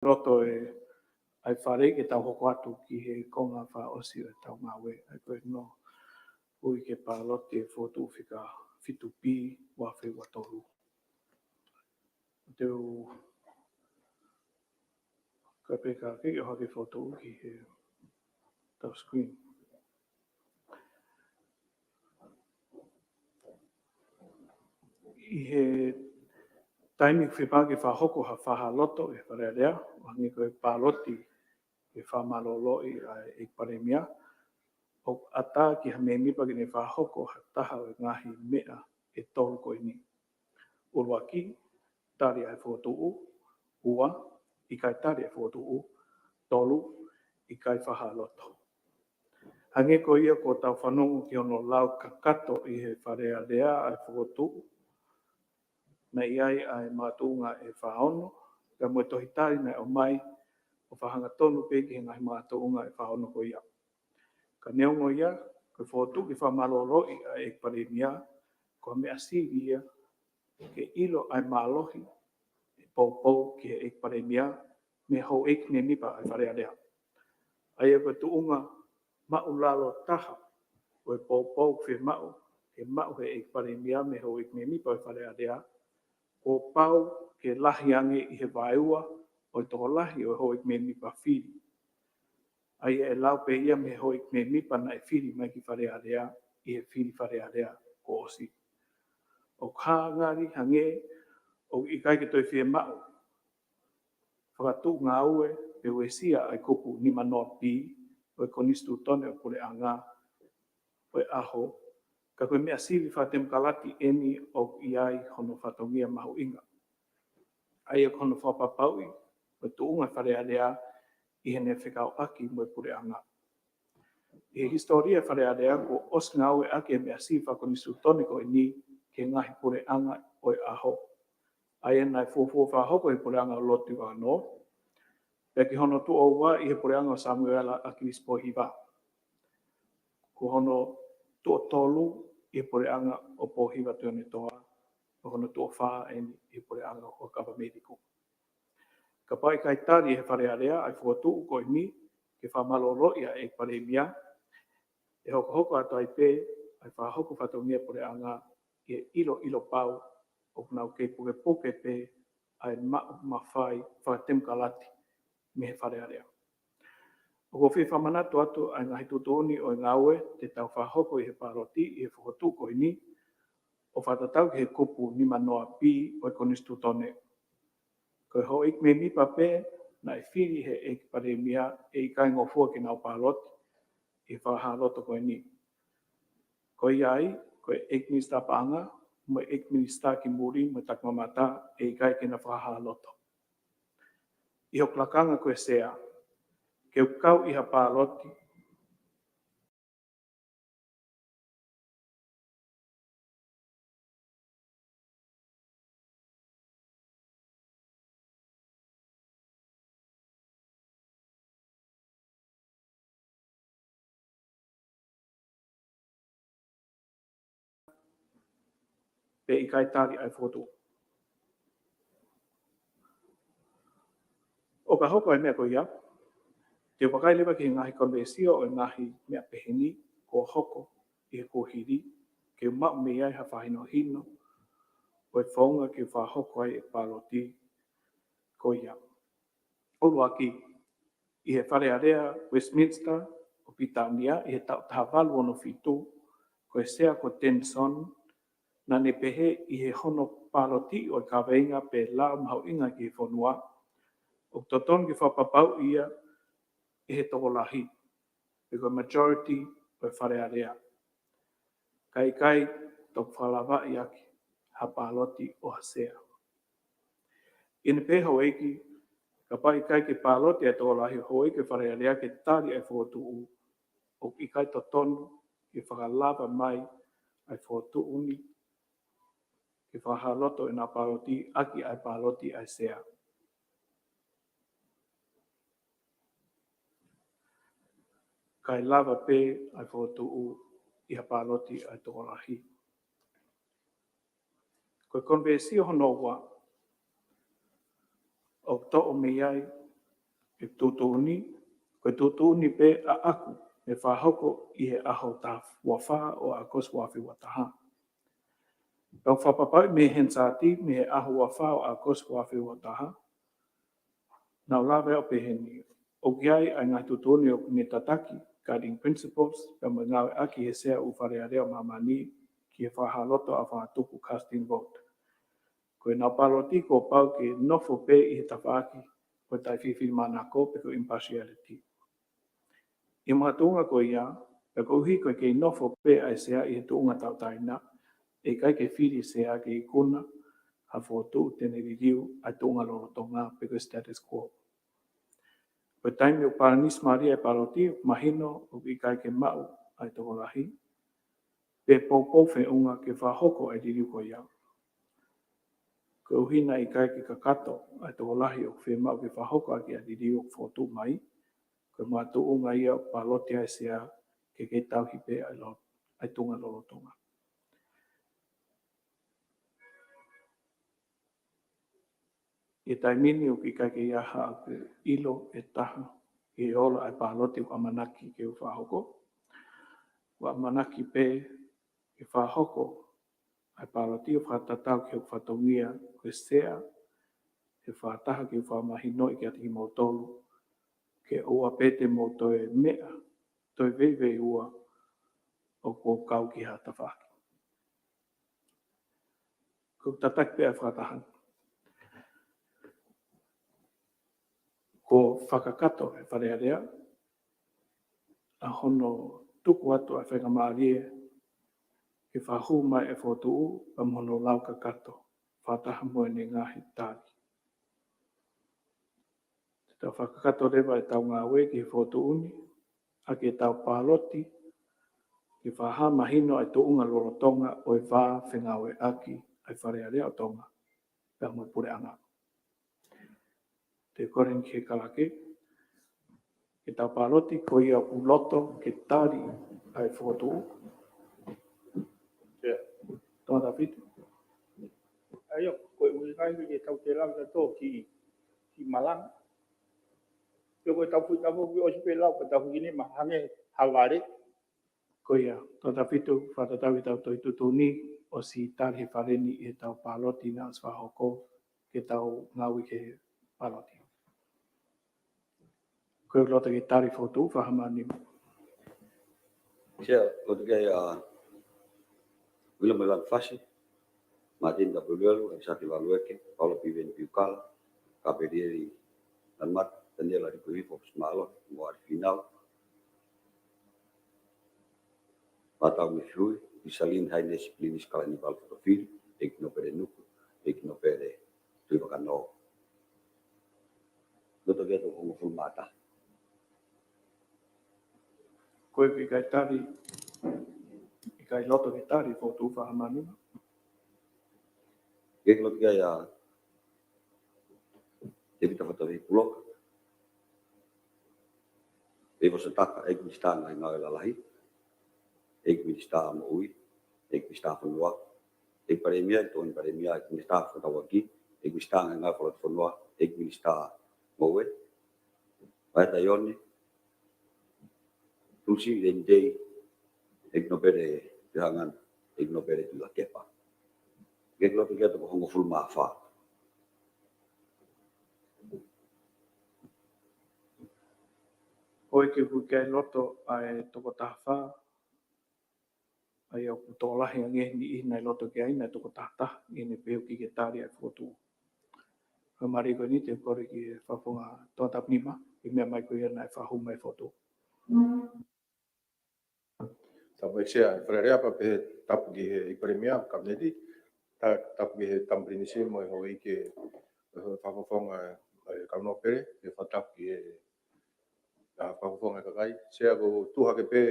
roto ai whare ke tau hoko atu ki he konga wha osi o tau ngawe. Ai koe no ui ke pālote e whotu whika whitu pi wa whi wa toru. Teu ka peka ke o hake whotu ki he tau screen. I he taimi whipake whahoko ha whaha loto e wharea rea, wangi koe pāloti e whamaloloi e paremia, o ata ki ha me mipa ki ne whahoko ha taha o ngahi mea e tolu koe ni. Urua ki, tari ai whotuu, ua, i kai tari ai whotuu, tolu, i kai whaha loto. Hange ko ia ko tau whanongu ki ono lau kakato i he wharea rea ai whotuu, na iai ai mātuunga e whaono, ka mua tohi tari nei o mai, o whahanga tonu peki he ngai mātuunga e whaono ko ia. Ka neongo ia, ko whotu ki whamaloroi a e paremia, ko mea siri ia, ke ilo ai mālohi, e pou ki e paremia, me hou ek ne mipa ai wharea rea. Ai e tuunga maulalo taha, o e pou whi mau, ke mau he ek paremia, me hou ek ne mipa ai wharea rea, o pau ke lahi ange i he vaiua, o toho lahi o hoi me mipa whiri. Ai e lau pe ia me hoi me mipa na e whiri mai ki wharea rea, i he whiri wharea rea ko osi. O kā ngari hange, o i kai ke toi whie mau. Whakatu ngā ue, pe ue sia ai kupu ni manoa pi, o e konistu tone o kore anga, o e aho, ka koe mea siri whatem kalati eni o iai hono whatongia mahu inga. Ai e hono whapapaui, o tuunga wharea rea i hene whikau aki mo e pure anga. I he historia wharea rea ko os ngau e aki e mea siri whakonisu toniko e ni ke ngahi pure anga o e aho. Ai e nai fuafua whahoko e pure anga o lotu wano. Pea ki hono tu oua i he pure anga o Samuela a Kirispo hiva. Ko hono tu o tolu i pore anga o pohiwa tuane toa, o hono tu o wha i pore anga o kapa mediku. Ka pai kai tari he whare area ai whuatu ko i mi, ke whamalolo ia e pare mia, e hoko ato ai pe, ai whahoko whatongia pore anga, i e ilo pau, o nau kei puke pe, ai mawhai whakatem kalati, me he whare area. O ko whi whamanatu atu ai ngahi tutuni o ngaue te tau whahoko i he paroti i he whakotu ko i ni, o whatatau ki he kupu ni manoa pi o e konistu tone. Ko ho ik me mi pape na e whiri he ek paremia e i kai ngofua ki nau paroti i whahaloto ko i ni. Ko iai, ko ek minista paanga, mo ek minista ki muri mo takmamata e i kai ki na whahaloto. I ho klakanga ko e sea, ke ukau i ha pāloti. Pe i kai tari ai whotu. O ka hoko ai mea ko ia, te wakai lewa ki ngahi konvesio o ngahi mea peheni, ko hoko i he kohiri, ke mau me iai ha whahino hino, o e whaunga ki whahoko ai e pāloti ko ia. Olu aki, i he whare area Westminster, o Pitania, i he tau tahawalu ono fitu, ko e sea ko Tenson, na ne pehe i he hono pāloti o e kaweinga pe lao mahau inga ki he whanua, o toton ki whapapau ia, i he toko lahi, e ko majority o e whare area. Kai tok whalawa i aki, ha pāloti o hasea. Ine pe hoeki, ka pai kai ke pāloti e toko lahi hoeki whare area ke tari ai whotu u, o i kai totonu, ki whakalava mai ai whotu uni, ki whahaloto e nā pāloti, aki ai pāloti ai sea. Kai lava pe ai whotu u, i ha pāloti ai toko lahi. Koe konvesio hono wa, o to o me iai, e tutuni, koe tutuni pe a aku, me whahoko i he aho ta wawha o a kos wafi wataha. Pau whapapai me hen sāti me he aho wawha o a kos wafi wataha. Nau lawe o peheni, o kiai ai ngā tutuni o kune tataki, guiding principles, ka mo ngawe aki he sea u wharea reo mamani ki he whahaloto a whatuku casting vote. Koe nā paloti ko pau ke nofo pe i he tawhaki, koe tai whiwhi mana ko pe ko impartiality. I mga tuunga ko ia, pe ko uhi koe ke nofo pe ai sea i he tuunga tau taina, e kai ke whiri sea ke i kuna, ha whotu tene ririu ai tuunga lorotonga pe ko status quo. Koe taimi o Paranis Maria e paloti, mahino o i kai ke mau ai toko lahi, pe popo fe unga ke whahoko ai ririu ko ia. Ko uhina i kai ki kakato ai toko lahi o whi mau ki whahoko aki a diri o whotu mai. Ko mātu unga ia o paloti ai sea ke tau hipe ai tunga lorotonga. I taimini o ki kai ke iaha aku ilo e taha i ola ai paloti o amanaki ke u whahoko. O amanaki pe ke whahoko ai paloti o whatatau ke u whatongia koe sea he whataha ki whamahino i ki ati mo tolu, ke ua pete mo toe mea, toe vei ua o ko kau ki hata whaki. Ko tatak pea whatahan. Ko whakakato e wharearea, a hono tuku atu a whakamaarie, ke whahu mai e whotuu, pa mono lau kakato, whataha moe ni ngahi tāri. Tau whakakato rewa e tau ngā we ki whotuuni, a ke tau pāloti, ki whaha mahino ai tuunga lorotonga o e wā whengawe aki ai wharearea o tonga, pia moe pure anga. Te koren ki he kalake, ke tau pāloti ko ia uloto ke tāri ai whotuu. Tōna tā whitu. Ayo, koe ui kai ki tau te lau tō ki Malang. Pio koe tau pui tau ki o si pe lau pa tau ki ni mahange haware. Ko ia, tōna tā whitu, whatatau i tau toi tutuni o si tāri he whareni i tau pāloti nā swahoko ke tau ngawi ke pāloti. Koe lota ke tāri whotu, whahamani. Sia, lota ke William Elan Fasi, Martin Gabriel, Sati Valueke, Paulo Piven Piukala, Kapedieri, dan Mat, Daniela di Kuhi, Fokus Malo, Muar Final, Matau Mifui, Isalin Haine Disiplinis Kalanival Fotofil, Ekno Pere Nuku, Ekno Pere Tuivakano. Lota ke to Kongo Fulmata. Koe ki kai tāri, kai loto ke tāri whotu whahamani. Kek lota ke te vita whatawe puloka. E wasa taka, ek mista ngai ngau lalahi. Ek mista mo ui, ek mista whanua. Ek paremia, ek tōni paremia, ek mista whatawaki. Ek mista ngai ngau whalat whanua, ek mista mo ue. Waita ioni. Tusi, dei, ek no pere pihangan, ek no pere tila kepa. Kek lota ke to Kongo Fulmafa. Hoi ke hui kai loto ai toko tahawha, ai au kutolahi ange ni i nai loto ke ai nai toko tahta, i ne peo ki ke tāri ai whotu. Hoi mari koe ni te kore ki whapunga tōna tapnima, i mea mai koe ia nai whahu mai whotu. Tapu eksia, wharerea pa pe tapu ki he iparemia, kamneti, tapu ki he tamprinisi mo e hoi ke whakawhonga kauno pere, e whatapu ki he whakawhonga kakai. Sea ko tuha ke pe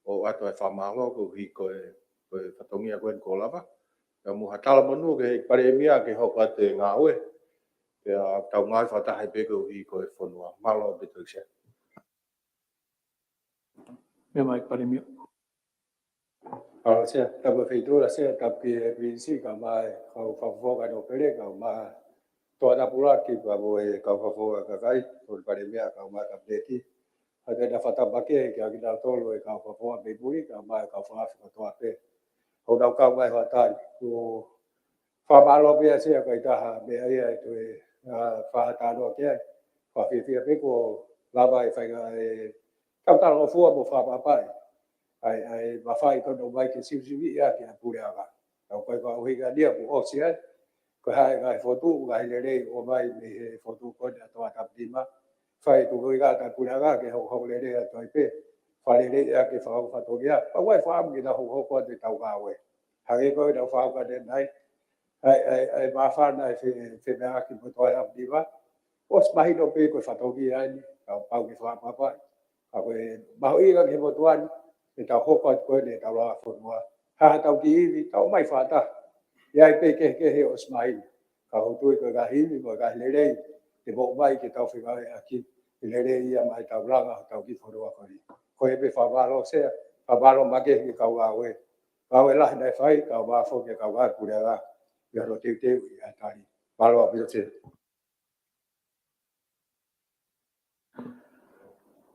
o ato e whamalo, ko hi koe whatongia koe ko lava. Ka muha tala manu ke iparemia ke hoko ate ngā ue. Pea tau ngai whatahai pe ko hi koe whanua. Malo beto eksia. Mea mai paremia. Sea tapu feitura sea tapi prinsip ka mai kau whakawhonga no pere ka mai toa pula ki pa boe ka fo ka kai to pare mea ka ma ka pleti ada da fata bake ki kita tolo e ka fo be bui ka ma ka fa ka toa pe ho dau ka mai ha tai ko fa ba lo pe se ka ta ha be ai to e fa ta do ke fa fi pe ko la ba fa ka ta lo fu bo fa ba pai ai ba fa ko do bai ke si ya ki pure aga ka ko hi ga dia ko o sia ko hai ga foto ga le o mai me foto ko da to ta prima fai tu ga ta pura ga ke ho le le to pe fa le ya ke fa to ya pa wai fa mi da ho ko de tau ga we ha ge ko da fa ga de nai ai ba fa na fe na ki mo to ya prima os mai do pe ko fa to ga ni ka pa ke fa pa pa ka ko ba i ga ke mo to an ke ta ho ko de ta la fo mo ha tau ki tau mai fa ta ya pe ke he osmai ka ho tu ko ga hi ni ko ga le le te bo mai ke tau figa aki le le ia mai tau langa tau ki fo ro ko ni ko e pe fa ba lo se fa ba lo ma ke ki ka we la dai fai ka ba fo ke ka ga pu ra ya ro te ya ta ni ba lo bi se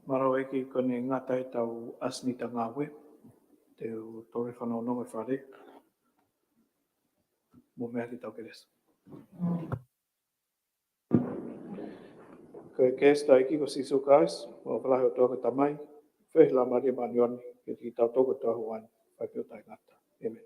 Maro e ki kone ngata e tau asni ta ngawe, te o tore whanau nonga whare, mo mea ki tau keres. Ko e kesta iki ko siso kais, o whalahi o toka tamai, whehla maria manioni, ki tau toko toa huani, whai pio tai ngata. Amen.